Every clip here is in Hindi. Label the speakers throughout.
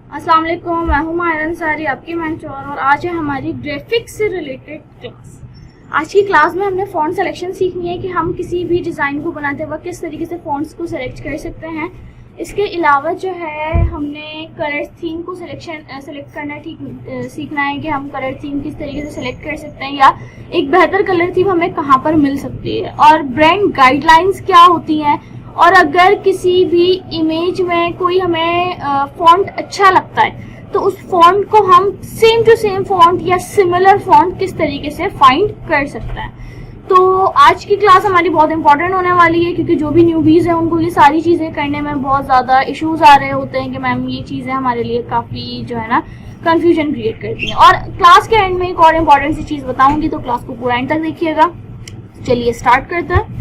Speaker 1: अस्सलाम वालेकुम, मैं हूं माहिरा अंसारी, आपकी मेंटर, और आज है हमारी ग्राफिक्स से रिलेटेड क्लास। आज की क्लास में हमने फ़ॉन्ट सिलेक्शन सीखनी है कि हम किसी भी डिज़ाइन को बनाते वक्त किस तरीके से फ़ॉन्ट्स को सिलेक्ट कर सकते हैं। इसके अलावा जो है हमने कलर थीम को सेलेक्ट करना सीखना है कि हम कलर थीम किस तरीके से सिलेक्ट कर सकते हैं या एक बेहतर कलर थीम हमें कहाँ पर मिल सकती है, और ब्रांड गाइडलाइंस क्या होती हैं, और अगर किसी भी इमेज में कोई हमें फॉन्ट अच्छा लगता है तो उस फॉन्ट को हम सेम टू सेम फॉन्ट या सिमिलर फॉन्ट किस तरीके से फाइंड कर सकते हैं। तो आज की क्लास हमारी बहुत इंपॉर्टेंट होने वाली है, क्योंकि जो भी न्यूबीज हैं उनको ये सारी चीज़ें करने में बहुत ज़्यादा इश्यूज आ रहे होते हैं कि मैम ये चीज़ें हमारे लिए काफ़ी जो है ना कंफ्यूजन क्रिएट करती हैं। और क्लास के एंड में एक और इम्पॉर्टेंट सी चीज़ बताऊंगी, तो क्लास को पूरा एंड तक देखिएगा। चलिए स्टार्ट करते हैं।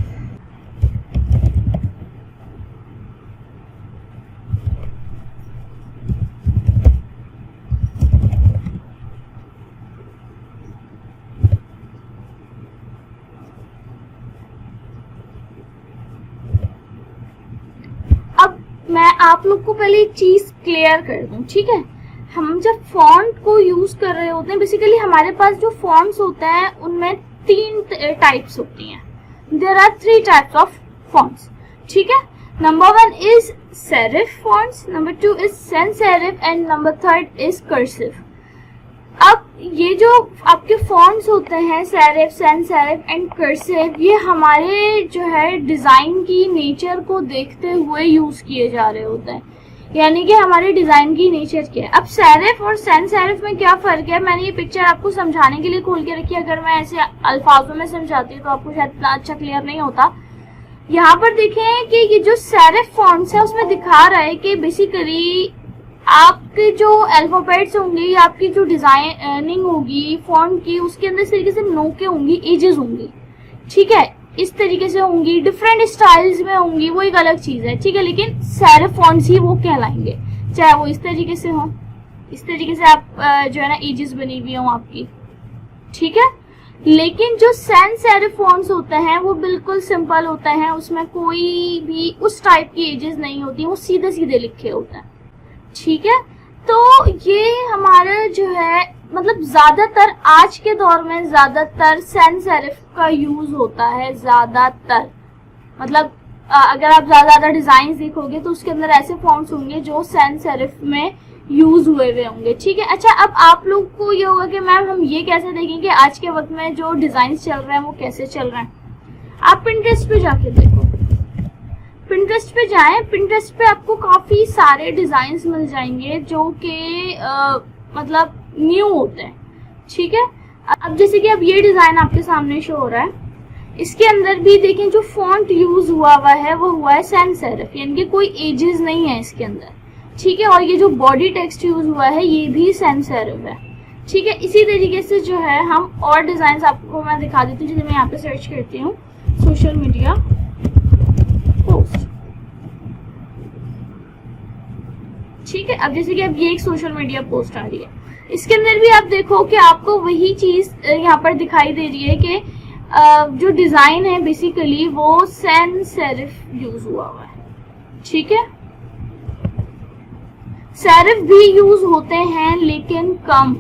Speaker 1: मैं आप लोग को पहले एक चीज क्लियर कर दूं, ठीक है। हम जब फॉन्ट को यूज कर रहे होते हैं, बेसिकली हमारे पास जो फॉन्ट्स होते हैं उनमें 3 टाइप्स होती हैं। There are 3 types of fonts, ठीक है। Number 1 is serif fonts, number 2 is sans serif and number 3 is cursive. अब ये जो आपके फॉन्ट्स होते हैं serif, sans serif and cursive, ये हमारे जो है डिजाइन की नेचर को देखते हुए यूज किए जा रहे होते हैं, यानी कि हमारे डिजाइन की नेचर क्या है। अब सेरिफ और सैंस सेरिफ में क्या फर्क है, मैंने ये पिक्चर आपको समझाने के लिए खोल के रखी है। अगर मैं ऐसे अल्फाजों में समझाती तो आपको शायद इतना अच्छा क्लियर नहीं होता। यहाँ पर देखें कि ये जो सेरिफ फॉन्ट्स है उसमें दिखा रहा है कि बेसिकली आपके जो अल्फाबेट्स होंगे या आपकी जो डिजाइनिंग होगी फॉन्ट की, उसके अंदर इस तरीके से नोकें होंगी, एजेस होंगी, ठीक है, इस तरीके से होंगी, डिफरेंट स्टाइल्स में होंगी, वो एक अलग चीज है, ठीक है। लेकिन सेरिफ फॉन्ट्स ही वो कहलाएंगे, चाहे वो इस तरीके से हो, इस तरीके से आप जो है ना एजेस बनी हुई हो आपकी, ठीक है। लेकिन जो सैंस सेरिफ फॉन्ट्स होते हैं वो बिल्कुल सिंपल होते हैं, उसमें कोई भी उस टाइप की एजेस नहीं होती, वो सीधे सीधे लिखे होते हैं, ठीक है। तो ये हमारा जो है मतलब ज्यादातर आज के दौर में ज्यादातर सैंस सेरिफ का यूज होता है, ज्यादातर मतलब अगर आप ज्यादा डिजाइन देखोगे तो उसके अंदर ऐसे फॉन्ट्स होंगे जो सैंस सेरिफ में यूज हुए हुए होंगे, ठीक है। अच्छा, अब आप लोग को ये होगा कि मैम हम ये कैसे देखेंगे आज के वक्त में जो डिजाइन चल रहे हैं वो कैसे चल रहे हैं। आप पिंटरेस्ट पे जाके देखो, पिंटरेस्ट पे जाएं, पिंटरेस्ट पे आपको काफी सारे डिजाइन्स मिल जाएंगे जो कि मतलब न्यू होते हैं, ठीक है। अब जैसे कि अब ये डिजाइन आपके सामने शो हो रहा है, इसके अंदर भी देखें जो फॉन्ट यूज हुआ है वो हुआ है सैंस सेरिफ, यानी कि कोई एजेस नहीं है इसके अंदर, ठीक है। और ये जो बॉडी टेक्स्ट यूज हुआ है ये भी सैंस सेरिफ है, ठीक है। इसी तरीके से जो है हम और डिजाइन आपको मैं दिखा देती हूँ। जैसे मैं यहाँ पे सर्च करती हूँ सोशल मीडिया पोस्ट, ठीक है। अब जैसे कि अब ये एक सोशल मीडिया पोस्ट आ रही है, इसके अंदर भी आप देखो कि आपको वही चीज यहाँ पर दिखाई दे रही है कि जो डिजाइन है बेसिकली वो सैंस सेरिफ यूज हुआ है, ठीक है। सेरिफ भी यूज होते हैं लेकिन कम।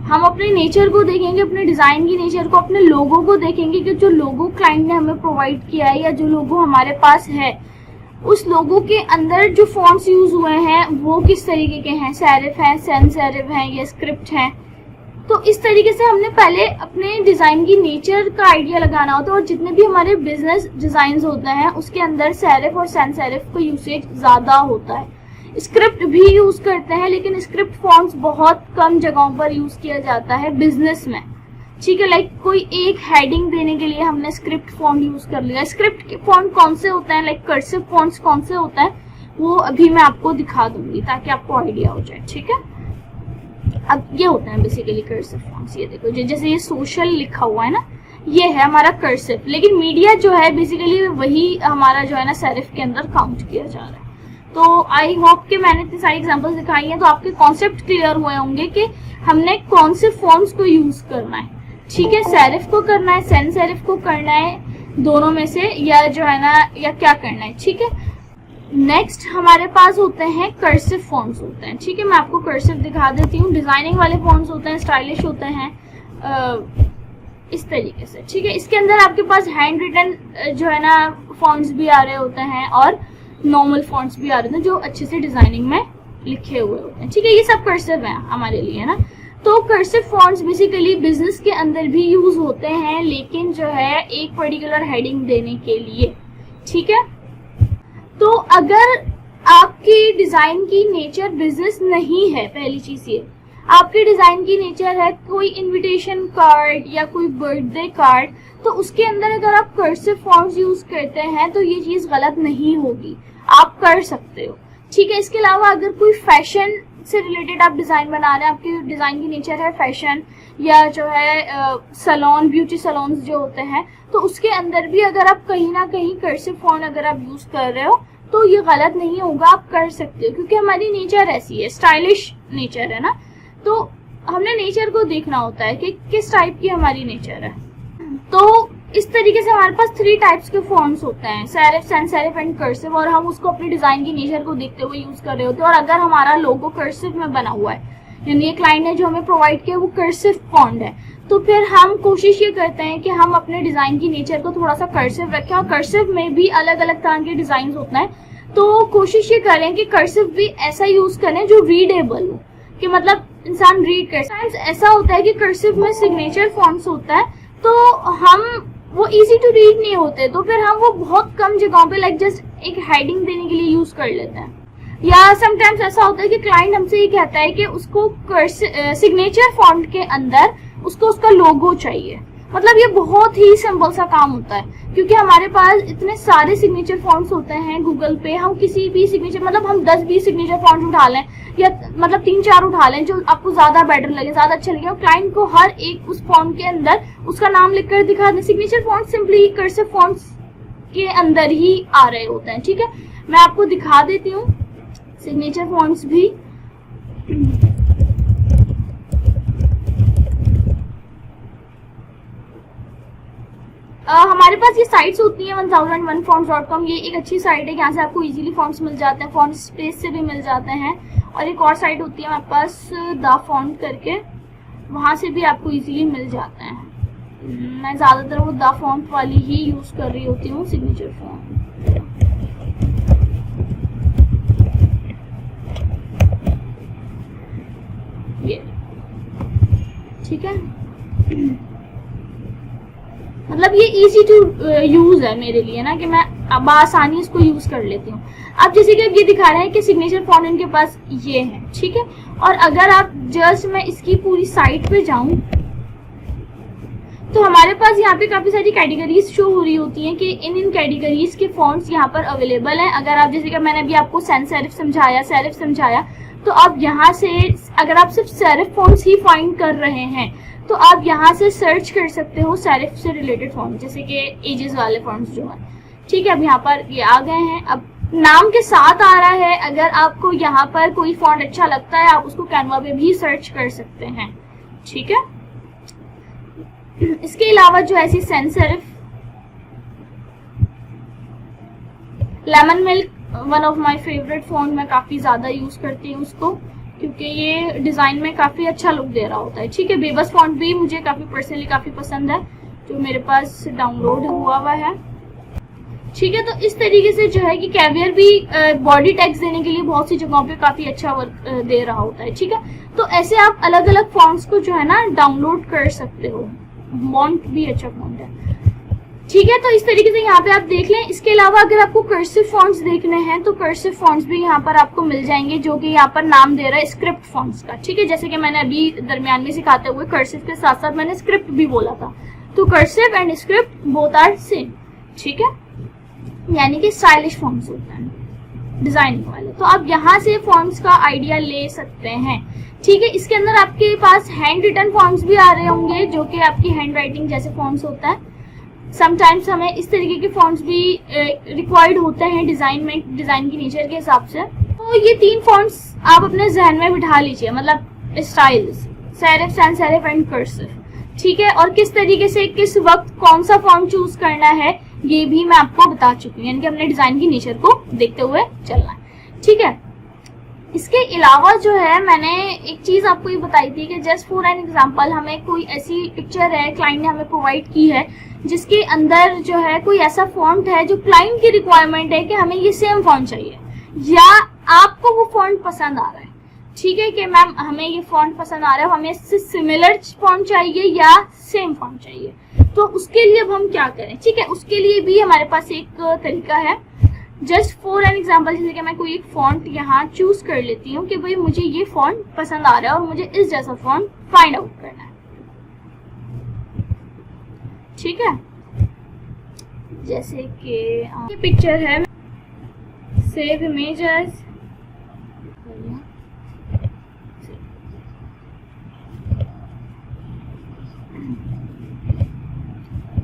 Speaker 1: हम अपने नेचर को देखेंगे, अपने डिजाइन की नेचर को, अपने लोगों को देखेंगे कि जो लोगो क्लाइंट ने हमें प्रोवाइड किया है या जो लोगो हमारे पास है उस लोगों के अंदर जो फॉन्ट्स यूज हुए हैं वो किस तरीके के हैं, सेरिफ हैं, सैंस सेरिफ हैं या स्क्रिप्ट हैं। तो इस तरीके से हमने पहले अपने डिजाइन की नेचर का आइडिया लगाना होता है। और जितने भी हमारे बिजनेस डिजाइन होते हैं उसके अंदर सेरिफ और सैंस सेरिफ का यूसेज ज्यादा होता है। स्क्रिप्ट भी यूज करते हैं लेकिन स्क्रिप्ट फॉन्ट्स बहुत कम जगहों पर यूज किया जाता है बिजनेस में, ठीक है। लाइक कोई एक हेडिंग देने के लिए हमने स्क्रिप्ट फॉन्ट यूज कर लिया। स्क्रिप्ट फॉन्ट कौन से होते हैं, लाइक कर्सिव फॉन्ट्स कौन से होते हैं, वो अभी मैं आपको दिखा दूंगी ताकि आपको आइडिया हो जाए, ठीक है। अब ये होते हैं बेसिकली कर्सिव फॉन्ट्स, ये देखो जैसे ये सोशल लिखा हुआ है ना, ये है हमारा कर्सिव। लेकिन मीडिया जो है बेसिकली वही हमारा जो है ना सेरिफ के अंदर काउंट किया जा रहा है। तो आई होप कि मैंने इतनी सारी एग्जांपल्स दिखाई हैं तो आपके कॉन्सेप्ट क्लियर हुए होंगे कि हमने कौन से फॉन्ट्स को यूज करना है, ठीक है। सेरिफ को करना है, सैंस सेरिफ को करना है, दोनों में से, या जो है ना या क्या करना है, ठीक है। नेक्स्ट हमारे पास होते हैं कर्सिव फॉन्ट्स होते हैं, ठीक है। मैं आपको कर्सिव दिखा देती हूँ। डिजाइनिंग वाले फॉन्ट्स होते हैं, स्टाइलिश होते हैं इस तरीके से, ठीक है। इसके अंदर आपके पास हैंड रिटन जो है ना फॉन्ट्स भी आ रहे होते हैं और नॉर्मल फॉन्ट्स भी आ रहे होते हैं जो अच्छे से डिजाइनिंग में लिखे हुए होते हैं, ठीक है। ये सब कर्सिव है हमारे लिए ना। तो कर्सिव फॉन्ट्स बेसिकली बिजनेस के अंदर भी यूज होते हैं, लेकिन जो है एक पर्टिकुलर हेडिंग देने के लिए, ठीक है। तो अगर आपकी डिजाइन की नेचर बिजनेस नहीं है, पहली चीज ये, आपकी डिजाइन की नेचर है कोई इनविटेशन कार्ड या कोई बर्थडे कार्ड, तो उसके अंदर अगर आप कर्सिव फॉन्ट्स यूज करते हैं तो ये चीज गलत नहीं होगी, आप कर सकते हो, ठीक है। इसके अलावा अगर कोई फैशन से रिलेटेड आप डिजाइन बना रहे हैं, आपकी डिजाइन की नेचर है फैशन या जो है सैलून, ब्यूटी सैलून्स जो होते हैं, तो उसके अंदर भी अगर आप कहीं ना कहीं कर्सिव फॉन्ट अगर आप यूज कर रहे हो तो ये गलत नहीं होगा, आप कर सकते हो, क्योंकि हमारी नेचर ऐसी है, स्टाइलिश नेचर है ना। तो हमने नेचर को देखना होता है कि किस टाइप की हमारी नेचर है। तो इस तरीके से हमारे पास 3 टाइप्स के फॉन्ट्स होते हैं, serif, sans serif and cursive, और हम उसको अपनी डिजाइन की नेचर को देखते हुए यूज कर रहे होते हैं। और अगर हमारा लोगो कर्सिव में बना हुआ है, यानी ये क्लाइंट ने जो हमें प्रोवाइड किया वो कर्सिव फॉन्ट है, तो फिर हम कोशिश ये करते हैं कि हम अपने डिजाइन की नेचर को थोड़ा सा कर्सिव रखें। और कर्सिव में भी अलग अलग तरह के डिजाइन होते हैं, तो कोशिश ये करें कि कर्सिव भी ऐसा यूज करें जो रीडेबल हो, कि मतलब इंसान रीड कर सके। ऐसा होता है कि कर्सिव में सिग्नेचर फॉन्ट्स होता है, तो हम वो इजी टू रीड नहीं होते, तो फिर हम वो बहुत कम जगहों पे लाइक जस्ट एक हेडिंग देने के लिए यूज कर लेते हैं। या समटाइम्स ऐसा होता है कि क्लाइंट हमसे ये कहता है कि उसको सिग्नेचर फॉन्ट के अंदर उसको उसका लोगो चाहिए। मतलब ये बहुत ही सिंपल सा काम होता है, क्योंकि हमारे पास इतने सारे सिग्नेचर फॉन्ट्स होते हैं गूगल पे। हम किसी भी सिग्नेचर, मतलब हम 10-20 सिग्नेचर फॉन्ट्स उठा लें या मतलब 3-4 उठा लें जो आपको ज्यादा बेटर लगे, ज्यादा अच्छे लगे, और क्लाइंट को हर एक उस फॉन्ट के अंदर उसका नाम लिखकर दिखा दें। Signature font simply cursive fonts के अंदर ही आ रहे होते हैं, ठीक है। मैं आपको दिखा देती हूँ सिग्नेचर फॉन्ट्स भी। हमारे पास ये साइट्स होती हैं 1001fonts.com, ये एक अच्छी साइट है, यहाँ से आपको इजीली फॉन्ट्स मिल जाते हैं, फॉन्ट स्पेस से भी मिल जाते हैं। और एक और साइट होती है हमारे पास द फॉन्ट करके, वहाँ से भी आपको इजीली मिल जाते हैं। मैं ज़्यादातर वो द फॉन्ट वाली ही यूज़ कर रही होती हूँ सिग्नेचर फॉन्ट। ये ठीक है, मतलब ये इजी टू यूज है मेरे लिए ना, कि मैं अब आसानी इसको यूज कर लेती हूँ। अब जैसे कि अब ये दिखा रहे हैं कि सिग्नेचर फॉन्ट इनके पास ये है, ठीक है। और अगर आप जस्ट मैं इसकी पूरी साइट पे जाऊं तो हमारे पास यहाँ पे काफी सारी कैटेगरीज शो हो रही होती हैं कि इन कैटेगरीज के फॉन्ट्स यहाँ पर अवेलेबल हैं। अगर आप जैसे कि मैंने अभी आपको सैंस सेरिफ समझाया, तो आप यहाँ से अगर आप सिर्फ सेरिफ फॉन्ट्स ही फाइंड कर रहे हैं तो आप यहाँ से सर्च कर सकते हो सेरिफ से रिलेटेड फॉन्ट, जैसे कि एजेस वाले फॉन्ट्स जो हैं, ठीक है। अब यहाँ पर ये आ गए हैं, अब नाम के साथ आ रहा है। अगर आपको यहाँ पर कोई फॉन्ट अच्छा लगता है आप उसको कैनवा पे भी सर्च कर सकते हैं, ठीक है। इसके अलावा जो ऐसी sans serif, lemon milk one of my favourite font, मैं काफी ज्यादा यूज करती हूँ उसको, क्योंकि ये डिजाइन में काफी अच्छा लुक दे रहा होता है, ठीक है। बेबस फॉन्ट भी मुझे काफी पर्सनली काफी पसंद है, जो मेरे पास डाउनलोड हुआ है, ठीक है। तो इस तरीके से जो है कि कैवियर भी बॉडी टैग्स देने के लिए बहुत सी जगहों पे काफी अच्छा वर्क दे रहा होता है, ठीक है। तो ऐसे आप अलग अलग फॉन्ट्स को जो है ना डाउनलोड कर सकते हो। मॉन्ट भी अच्छा फॉन्ट है, ठीक है। तो इस तरीके से यहाँ पे आप देख लें। इसके अलावा अगर आपको कर्सिव फॉन्ट्स देखने हैं तो कर्सिव फॉन्ट्स भी यहाँ पर आपको मिल जाएंगे, जो कि यहाँ पर नाम दे रहा है स्क्रिप्ट फॉन्ट्स का, ठीक है। जैसे कि मैंने अभी दरमियान में सिखाते हुए कर्सिव के साथ साथ मैंने स्क्रिप्ट भी बोला था, तो cursive and script both are same, ठीक है। यानी कि स्टाइलिश फॉन्ट्स होते हैं डिजाइनिंग वाले, तो आप यहाँ से फॉन्ट्स का आइडिया ले सकते हैं, ठीक है। इसके अंदर आपके पास हैंड रिटन फॉन्ट्स भी आ रहे होंगे, जो कि आपकी हैंड राइटिंग जैसे फॉन्ट्स होता है। समटाइम्स हमें इस तरीके के फॉन्ट्स भी रिक्वायर्ड होते हैं डिजाइन की नेचर के हिसाब से। तो ये 3 फॉन्ट्स आप अपने जहन में बिठा लीजिए, मतलब styles, serif, sans serif and cursive, ठीक है। और किस तरीके से किस वक्त कौन सा फॉन्ट चूज करना है ये भी मैं आपको बता चुकी हूँ, यानी कि अपने डिजाइन की नेचर को देखते हुए चलना है, ठीक है। इसके अलावा जो है मैंने एक चीज आपको ये बताई थी कि जस्ट फॉर एन एग्जांपल हमें कोई ऐसी पिक्चर है क्लाइंट ने हमें प्रोवाइड की है जिसके अंदर जो है कोई ऐसा फॉन्ट है जो क्लाइंट की रिक्वायरमेंट है कि हमें ये सेम फॉन्ट चाहिए, या आपको वो फॉन्ट पसंद आ रहा है, ठीक है, कि मैम हमें ये फॉन्ट पसंद आ रहा है, हमें इससे सिमिलर फॉन्ट चाहिए या सेम फॉन्ट चाहिए, तो उसके लिए अब हम क्या करें, ठीक है। उसके लिए भी हमारे पास एक तरीका है। जस्ट फॉर एन एग्जाम्पल, जैसे कि मैं कोई एक फॉन्ट यहाँ चूज कर लेती हूँ कि भाई मुझे ये फॉन्ट पसंद आ रहा है और मुझे इस जैसा फॉन्ट फाइंड आउट करना है, ठीक है। जैसे कि ये पिक्चर है, सेव इमेज एज,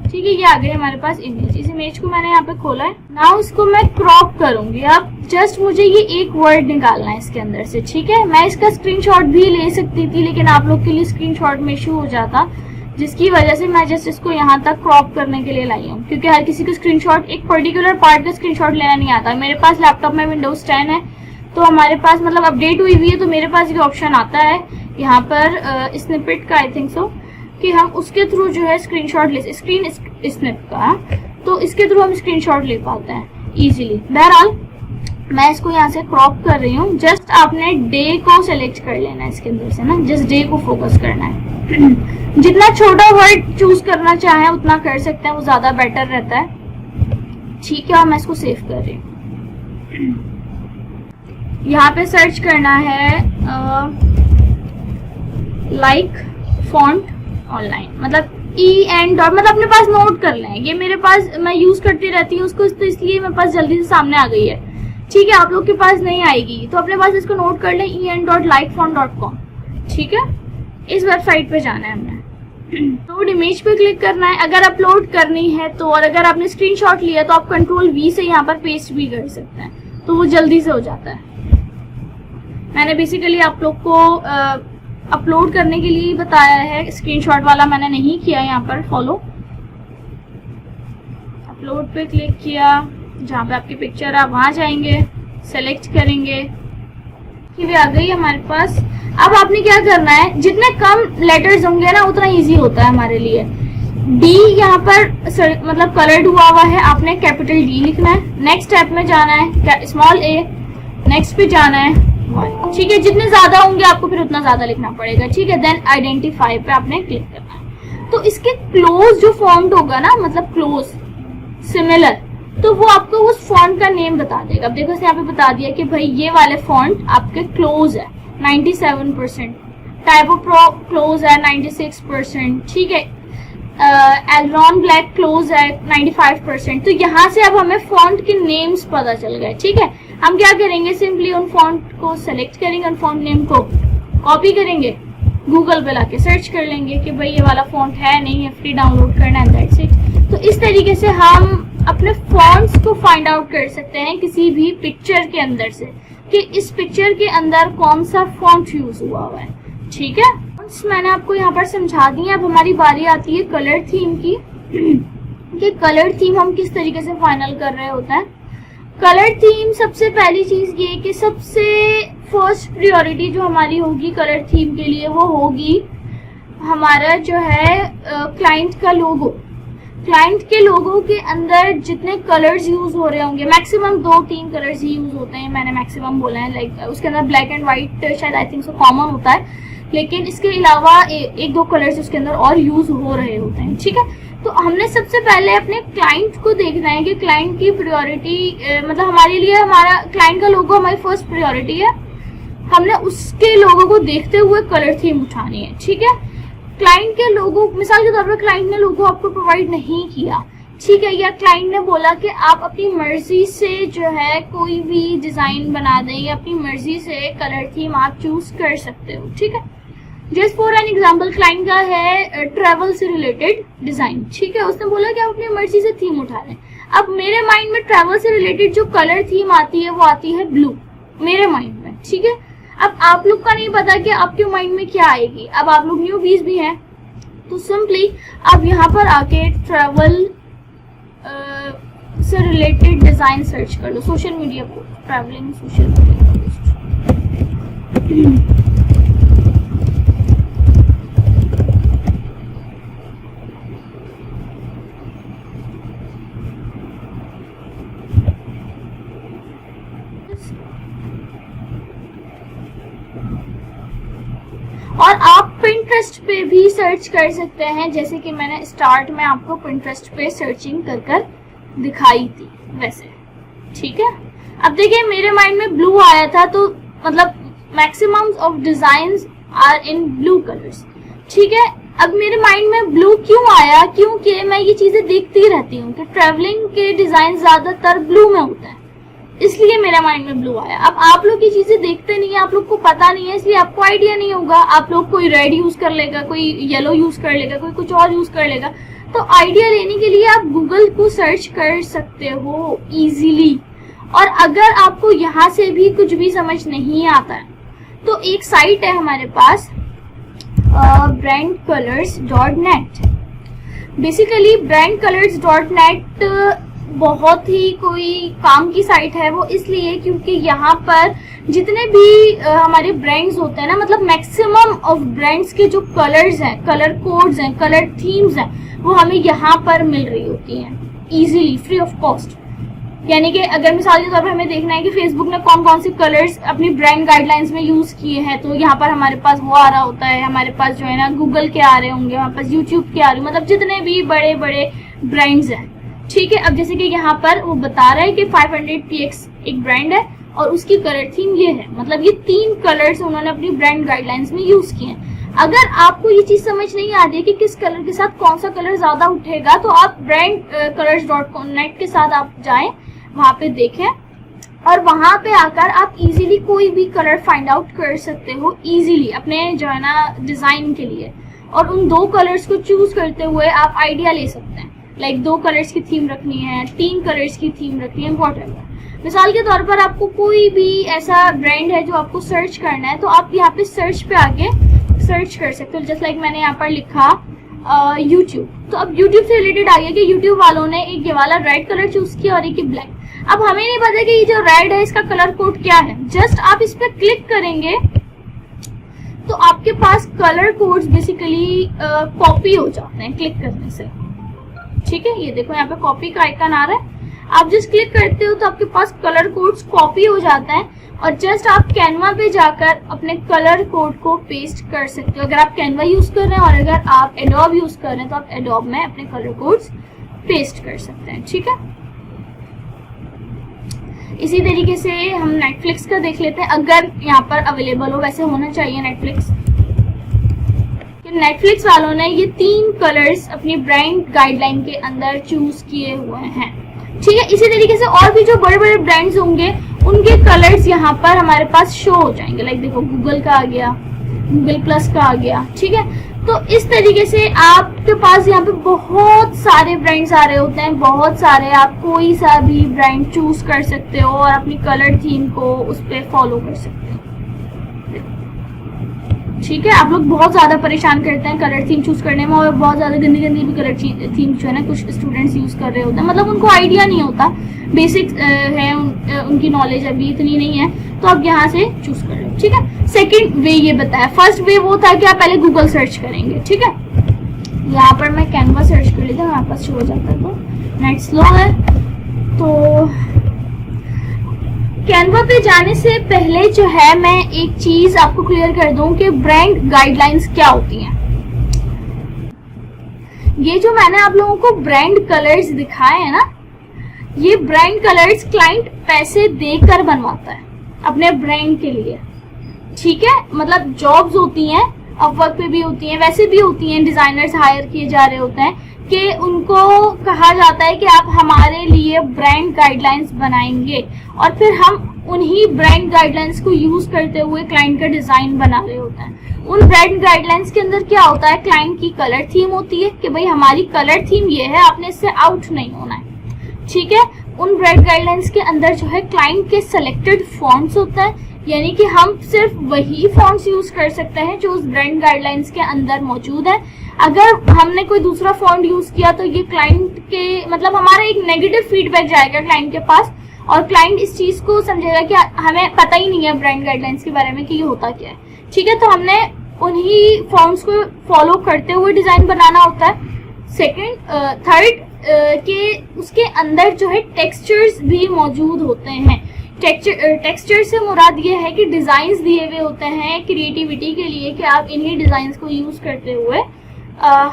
Speaker 1: ठीक है, ये आ गई हमारे पास इमेज। इस इमेज को मैंने यहाँ पे खोला है। नाउ इसको मैं क्रॉप करूंगी। अब जस्ट मुझे ये एक वर्ड निकालना है इसके अंदर से, ठीक है। मैं इसका स्क्रीनशॉट भी ले सकती थी, लेकिन आप लोग के लिए स्क्रीनशॉट में इशू हो जाता, जिसकी वजह से मैं जस्ट इसको यहाँ तक क्रॉप करने के लिए लाई हूँ, क्योंकि हर किसी को स्क्रीनशॉट, एक पर्टिकुलर पार्ट का स्क्रीनशॉट लेना नहीं आता। मेरे पास लैपटॉप में विंडोज 10 है, तो हमारे पास मतलब अपडेट हुई हुई है, तो मेरे पास ये ऑप्शन आता है यहाँ पर स्निपेट का, आई थिंक सो, कि हम उसके थ्रू जो है स्क्रीनशॉट ले, स्क्रीन स्निप का, तो इसके थ्रू हम स्क्रीनशॉट ले पाते हैं इजीली। बहरहाल मैं इसको यहाँ से क्रॉप कर रही हूँ। जस्ट आपने डे को सेलेक्ट कर लेना है इसके अंदर से ना, जस्ट डे को फोकस करना है। जितना छोटा वर्ड चूज करना चाहें उतना कर सकते हैं, वो ज्यादा बेटर रहता है, ठीक है। और मैं इसको सेव कर रही हूँ। यहाँ पे सर्च करना है लाइक फॉन्ट ऑनलाइन, मतलब EN डॉट, मतलब अपने पास नोट कर लें। ये मेरे पास, मैं यूज करती रहती हूँ उसको, तो इसलिए मेरे पास जल्दी से सामने आ गई है, ठीक है। आप लोग के पास नहीं आएगी तो अपने पास इसको नोट कर लें, en.likefont.com, ठीक है। इस वेबसाइट पे जाना है हमने, अपलोड इमेज पे क्लिक करना है अगर अपलोड करनी है तो, और अगर आपने स्क्रीनशॉट लिया तो आप Ctrl+V से यहाँ पर पेस्ट भी कर सकते हैं, तो वो जल्दी से हो जाता है। मैंने बेसिकली आप लोग को अपलोड करने के लिए बताया है, स्क्रीनशॉट वाला मैंने नहीं किया। यहाँ पर फॉलो, अपलोड पे क्लिक किया, जहाँ पे आपकी पिक्चर है वहां जाएंगे, सेलेक्ट करेंगे, ये आ गई हमारे पास। अब आपने क्या करना है, जितने कम लेटर्स होंगे ना उतना इजी होता है हमारे लिए। डी यहाँ पर मतलब कलर्ड हुआ है, आपने कैपिटल D लिखना है। नेक्स्ट स्टेप में जाना है स्मॉल a, नेक्स्ट पे जाना है, ठीक है। जितने ज्यादा होंगे आपको फिर उतना ज्यादा लिखना पड़ेगा, ठीक है। देन आइडेंटिफाई पे आपने क्लिक करना है। तो इसके क्लोज जो फॉन्ट होगा ना, मतलब क्लोज सिमिलर, तो वो आपको उस फॉन्ट का नेम बता देगा। अब देखो यहाँ पे बता दिया कि भाई ये वाले फॉन्ट आपके क्लोज है 97%, टाइप ऑफ क्लोज है 96%, ठीक है। एलरॉन ब्लैक क्लोज है 95%। तो यहाँ से अब हमें फॉन्ट के नेम्स पता चल गए, ठीक है। हम क्या करेंगे, सिंपली उन फॉन्ट को सेलेक्ट करेंगे, उन फॉन्ट नेम को कॉपी करेंगे, गूगल पे लाके सर्च कर लेंगे कि भाई ये वाला फॉन्ट है नहीं है, फ्री डाउनलोड करना है, दैट्स इट। तो इस तरीके से हम अपने फॉन्ट्स को फाइंड आउट कर सकते हैं किसी भी पिक्चर के अंदर से, कि इस पिक्चर के अंदर कौन सा फॉन्ट यूज हुआ है, ठीक है। मैंने आपको यहाँ पर समझा दी है। अब हमारी बारी आती है कलर थीम की, कि कलर थीम हम किस तरीके से फाइनल कर रहे होते हैं। कलर थीम, सबसे पहली चीज ये कि सबसे फर्स्ट प्रायोरिटी जो हमारी होगी कलर थीम के लिए, वो होगी हमारा जो है क्लाइंट का लोगो। क्लाइंट के लोगो के अंदर जितने कलर्स यूज हो रहे होंगे, मैक्सिमम 2-3 कलर्स ही यूज होते हैं, मैंने मैक्सिमम बोला है। लाइक उसके अंदर ब्लैक एंड व्हाइट शायद आई थिंक सो कॉमन होता है, लेकिन इसके अलावा 1-2 कलर्स उसके अंदर और यूज हो रहे होते हैं, ठीक है। तो हमने सबसे पहले अपने क्लाइंट को देखना है कि क्लाइंट की प्रायोरिटी, मतलब हमारे लिए हमारा क्लाइंट का लोगो हमारी फर्स्ट प्रायोरिटी है। हमने उसके लोगो को देखते हुए कलर थीम उठानी है, ठीक है। क्लाइंट के लोगो, मिसाल के तौर पर क्लाइंट ने लोगो आपको प्रोवाइड नहीं किया, ठीक है, या क्लाइंट ने बोला कि आप अपनी मर्जी से जो है कोई भी डिजाइन बना दें, या अपनी मर्जी से कलर थीम आप चूज कर सकते हो, ठीक है। Just for an example, client का है ट्रेवल से रिलेटेड डिजाइन, ठीक है। उसने बोला कि आप अपनी मर्जी से थीम उठा लें। अब मेरे माइंड में ट्रेवल से रिलेटेड जो कलर थीम आती है वो आती है ब्लू, मेरे माइंड में, ठीक है। अब आप लोग का नहीं पता कि आपके माइंड में क्या आएगी। अब आप लोग न्यूबीज भी हैं, तो सिंपली आप यहाँ पर आके ट्रेवल से रिलेटेड डिजाइन सर्च कर लो, social media post, travelling social media post. और आप Pinterest पे भी सर्च कर सकते हैं, जैसे कि मैंने स्टार्ट में आपको Pinterest पे सर्चिंग कर दिखाई थी वैसे, ठीक है। अब देखिए मेरे माइंड में ब्लू आया था, तो मतलब maximum of designs are in blue colours, ठीक है। अब मेरे माइंड में ब्लू क्यों आया, क्योंकि मैं ये चीजें देखती रहती हूँ कि ट्रैवलिंग के डिजाइन ज्यादातर ब्लू में होते हैं, इसलिए मेरा माइंड में ब्लू आया। अब आप लोग ये चीजें देखते नहीं है, आप लोग को पता नहीं है, इसलिए आपको आइडिया नहीं होगा। आप लोग कोई रेड यूज कर लेगा, कोई येलो यूज कर लेगा, कोई कुछ और यूज कर लेगा। तो आइडिया लेने के लिए आप गूगल को सर्च कर सकते हो इजीली। और अगर आपको यहाँ से भी कुछ भी समझ नहीं आता है तो एक साइट है हमारे पास brandcolors.net। बेसिकली brandcolors.net बहुत ही कोई काम की साइट है वो, इसलिए क्योंकि यहाँ पर जितने भी हमारे ब्रांड्स होते हैं ना, मतलब मैक्सिमम ऑफ ब्रांड्स के जो कलर्स हैं, कलर कोड्स हैं, कलर थीम्स हैं, वो हमें यहाँ पर मिल रही होती हैं इजीली, फ्री ऑफ कॉस्ट। यानी कि अगर मिसाल के तौर पर हमें देखना है कि फेसबुक ने कौन कौन से कलर्स अपनी ब्रांड गाइडलाइंस में यूज किए हैं, तो यहाँ पर हमारे पास वो आ रहा होता है। हमारे पास जो है ना गूगल के आ रहे होंगे, हमारे पास यूट्यूब के आ रहे, मतलब जितने भी बड़े बड़े ब्रांड्स हैं, ठीक है। अब जैसे कि यहाँ पर वो बता रहा है कि 500px एक ब्रांड है और उसकी कलर थीम ये है, मतलब ये 3 कलर्स उन्होंने अपनी ब्रांड गाइडलाइंस में यूज किए हैं। अगर आपको ये चीज समझ नहीं आ रही है कि किस कलर के साथ कौन सा कलर ज्यादा उठेगा, तो आप brandcolors.net के साथ आप जाएं, वहां पे देखें और वहां पे आकर आप इजीली कोई भी कलर फाइंड आउट कर सकते हो इजीली अपने जो है ना डिजाइन के लिए। और उन 2 कलर्स को चूज करते हुए आप आइडिया ले सकते हैं, लाइक 2 कलर्स की थीम रखनी है, 3 कलर्स की थीम रखनी है, व्हाटएवर। मिसाल के तौर पर आपको कोई भी ऐसा ब्रांड है जो आपको सर्च करना है, तो आप यहाँ पे सर्च पे आके सर्च कर सकते हो। जस्ट लाइक मैंने यहाँ पर लिखा YouTube, तो अब YouTube से रिलेटेड आ गया कि YouTube वालों ने एक ये वाला रेड कलर चूज किया और एक ही ब्लैक। अब हमें नहीं पता कि ये जो रेड है इसका कलर कोड क्या है, जस्ट आप इस पे क्लिक करेंगे तो आपके पास कलर कोड्स बेसिकली कॉपी हो जाते हैं क्लिक करने से, ठीक है। ये देखो यहाँ पे कॉपी का आइकन आ रहा है, आप जस्ट क्लिक करते हो तो आपके पास कलर कोड्स कॉपी हो जाता है और जस्ट आप कैनवा पे जाकर अपने कलर कोड को पेस्ट कर सकते हो। अगर आप कैनवा यूज कर रहे हैं और अगर आप एडोब यूज कर रहे हैं तो आप एडोब में अपने कलर कोड्स पेस्ट कर सकते हैं, ठीक है। इसी तरीके से हम नेटफ्लिक्स का देख लेते हैं, अगर यहाँ पर अवेलेबल हो, वैसे होना चाहिए नेटफ्लिक्स। नेटफ्लिक्स वालों ने ये 3 कलर्स अपनी ब्रांड गाइडलाइन के अंदर चूज किए हुए हैं, ठीक है। इसी तरीके से और भी जो बड़े बड़े ब्रांड्स होंगे उनके कलर्स यहाँ पर हमारे पास शो हो जाएंगे, लाइक देखो गूगल का आ गया, गूगल प्लस का आ गया, ठीक है। तो इस तरीके से आपके पास यहाँ पे बहुत सारे ब्रांड्स आ रहे होते हैं, बहुत सारे, आप कोई सा भी ब्रांड चूज कर सकते हो और अपनी कलर थीम को उस पर फॉलो कर सकते हो, ठीक है। आप लोग बहुत ज्यादा परेशान करते हैं कलर थीम चूज करने में, और बहुत ज्यादा गंदी गंदी भी कलर थीम जो है ना कुछ स्टूडेंट्स यूज कर रहे होते हैं, मतलब उनको आइडिया नहीं होता, बेसिक है उनकी नॉलेज अभी इतनी नहीं है, तो आप यहाँ से चूज कर लो, ठीक है। सेकंड वे ये बताया, फर्स्ट वे वो था कि आप पहले गूगल सर्च करेंगे, ठीक है। यहाँ पर मैं कैनवा सर्च कर लेती हूँ, हमारे पास शो हो जाता है, तो नेट स्लो है। तो कैनवा पे जाने से पहले जो है मैं एक चीज आपको क्लियर कर दूं कि ब्रांड गाइडलाइंस क्या होती हैं। ये जो मैंने आप लोगों को ब्रांड कलर्स दिखाए हैं ना, ये ब्रांड कलर्स क्लाइंट पैसे देकर बनवाता है अपने ब्रांड के लिए, ठीक है। मतलब जॉब्स होती हैं, अपवर्क पे भी होती हैं, वैसे भी होती हैं, डिजाइनर्स हायर किए जा रहे होते हैं कि उनको कहा जाता है कि आप हमारे लिए ब्रांड गाइडलाइंस बनाएंगे और फिर हम उन्हीं ब्रांड गाइडलाइंस को यूज करते हुए क्लाइंट का डिजाइन बना रहे होते हैं। उन ब्रांड गाइडलाइंस के अंदर क्या होता है, क्लाइंट की कलर थीम होती है कि भाई हमारी कलर थीम ये है, आपने इससे आउट नहीं होना है, ठीक है। उन ब्रांड गाइडलाइंस के अंदर जो है क्लाइंट के सिलेक्टेड फॉन्ट्स होता है यानी कि हम सिर्फ वही फॉन्ट्स यूज कर सकते हैं जो उस ब्रांड गाइडलाइंस के अंदर मौजूद है। अगर हमने कोई दूसरा फॉन्ट यूज किया तो ये क्लाइंट के मतलब हमारा एक नेगेटिव फीडबैक जाएगा क्लाइंट के पास, और क्लाइंट इस चीज को समझेगा कि हमें पता ही नहीं है ब्रांड गाइडलाइंस के बारे में कि ये होता क्या है। ठीक है, तो हमने उन्हीं फॉन्ट्स को फॉलो करते हुए डिजाइन बनाना होता है। थर्ड के उसके अंदर जो है टेक्सचर्स भी मौजूद होते हैं। टेक्सचर से मुराद ये है कि डिजाइन्स दिए हुए होते हैं क्रिएटिविटी के लिए कि आप इन्हीं डिजाइन्स को यूज करते हुए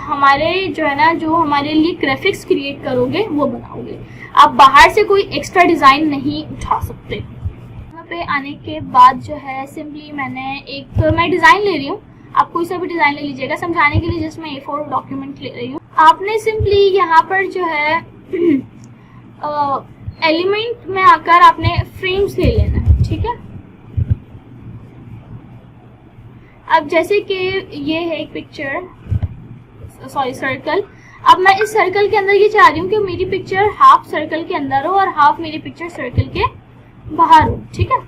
Speaker 1: हमारे जो है ना जो हमारे लिए ग्राफिक्स क्रिएट करोगे वो बनाओगे। आप बाहर से कोई एक्स्ट्रा डिजाइन नहीं उठा सकते। यहाँ पे आने के बाद जो है सिंपली मैं डिजाइन ले रही हूँ, आप कोई सा भी डिजाइन ले लीजिएगा। समझाने के लिए जस्ट मैं A4 डॉक्यूमेंट ले रही हूँ। आपने सिंपली यहाँ पर जो है एलिमेंट में आकर आपने फ्रेम्स ले लेना है। ठीक है, अब जैसे कि ये है एक पिक्चर सर्कल। अब मैं इस सर्कल के अंदर ये चाह रही हूँ कि मेरी पिक्चर हाफ सर्कल के अंदर हो और हाफ मेरी पिक्चर सर्कल के बाहर हो। ठीक है,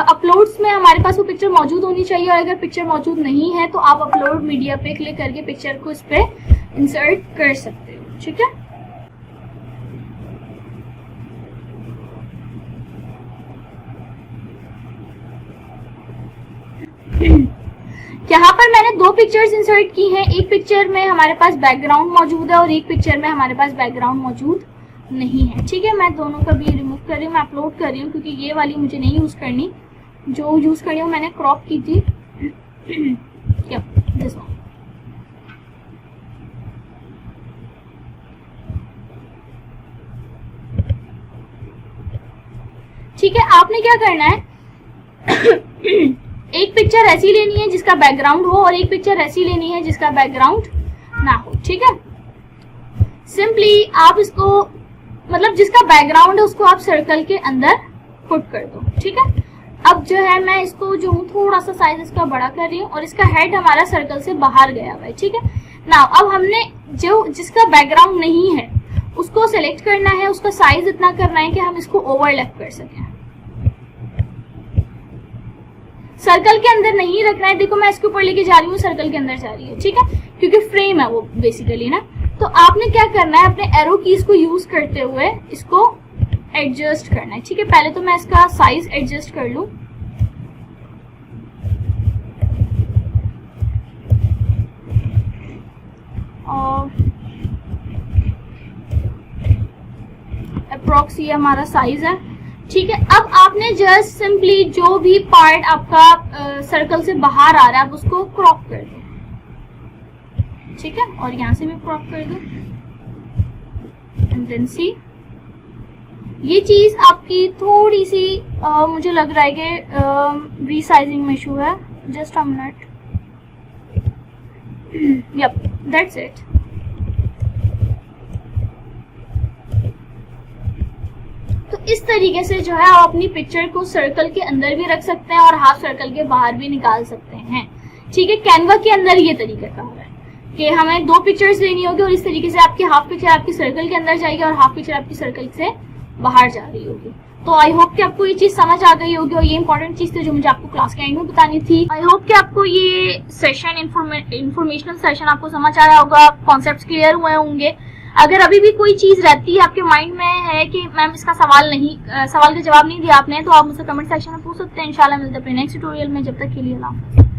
Speaker 1: अपलोड्स में हमारे पास वो पिक्चर मौजूद होनी चाहिए, और अगर पिक्चर मौजूद नहीं है तो आप अपलोड मीडिया पे क्लिक करके पिक्चर को इस पे इंसर्ट कर सकते हो। ठीक है, यहाँ पर मैंने दो पिक्चर्स इंसर्ट की हैं। एक पिक्चर में हमारे पास बैकग्राउंड मौजूद है और एक पिक्चर में हमारे पास बैकग्राउंड मौजूद नहीं है। ठीक है, मैं दोनों का भी रिमूव कर रही हूँ, मैं अपलोड कर रही हूँ क्योंकि ये वाली मुझे नहीं यूज करनी। जो यूज करनी है मैंने क्रॉप की थी। This one. ठीक है, आपने क्या करना है एक पिक्चर ऐसी लेनी है जिसका बैकग्राउंड हो और एक पिक्चर ऐसी लेनी है जिसका बैकग्राउंड ना हो। ठीक है, सिंपली आप इसको मतलब जिसका बैकग्राउंड है उसको आप सर्कल के अंदर पुट कर दो। ठीक है, अब जो है मैं इसको जो हूँ थोड़ा सा साइज इसका बड़ा कर रही हूँ और इसका हेड हमारा सर्कल से बाहर गया हुआ है। ठीक है, ना अब हमने जो जिसका बैकग्राउंड नहीं है उसको सिलेक्ट करना है, उसका साइज इतना करना है कि हम इसको ओवरलैप कर सकें। सर्कल के अंदर नहीं रखना है। देखो मैं इसके ऊपर लेके जा रही हूँ, सर्कल के अंदर जा रही है। ठीक है, क्योंकि फ्रेम है वो बेसिकली ना। तो आपने क्या करना है अपने एरो कीज को यूज करते हुए इसको एडजस्ट करना है। ठीक है, पहले तो मैं इसका साइज एडजस्ट कर लूं। और अप्रोक्स ये हमारा साइज है। ठीक है, अब आपने जस्ट सिंपली जो भी पार्ट आपका सर्कल से बाहर आ रहा है आप उसको क्रॉप कर दो। ठीक है, और यहां से भी क्रॉप कर दो। एंड देन सी ये चीज आपकी थोड़ी सी मुझे लग रहा है कि रीसाइजिंग में इशू है। Just a minute. Yup, that's it. तो इस तरीके से जो है आप अपनी पिक्चर को सर्कल के अंदर भी रख सकते हैं और हाफ सर्कल के बाहर भी निकाल सकते हैं। ठीक है, कैनवा के अंदर ये तरीका काम है कि हमें दो पिक्चर्स लेनी होगी और इस तरीके से आपकी हाफ पिक्चर आपकी सर्कल के अंदर जाएगी और हाफ पिक्चर आपकी सर्कल से बाहर जा रही होगी। तो आई होप कि आपको ये चीज समझ आ गई होगी और ये इंपॉर्टेंट चीज थी जो मुझे आपको क्लास के एंड में बतानी थी। आई होप कि आपको ये सेशन इंफॉर्मेशनल सेशन आपको समझ आया होगा, कॉन्सेप्ट्स क्लियर हुए होंगे। अगर अभी भी कोई चीज रहती है आपके माइंड में है कि मैम इसका सवाल का जवाब नहीं दिया आपने, तो आप मुझसे कमेंट सेक्शन में पूछ सकते हैं। इंशाल्लाह मिलते हैं अपने नेक्स्ट ट्यूटोरियल में। जब तक के लिए अल्लाह हाफ़िज़।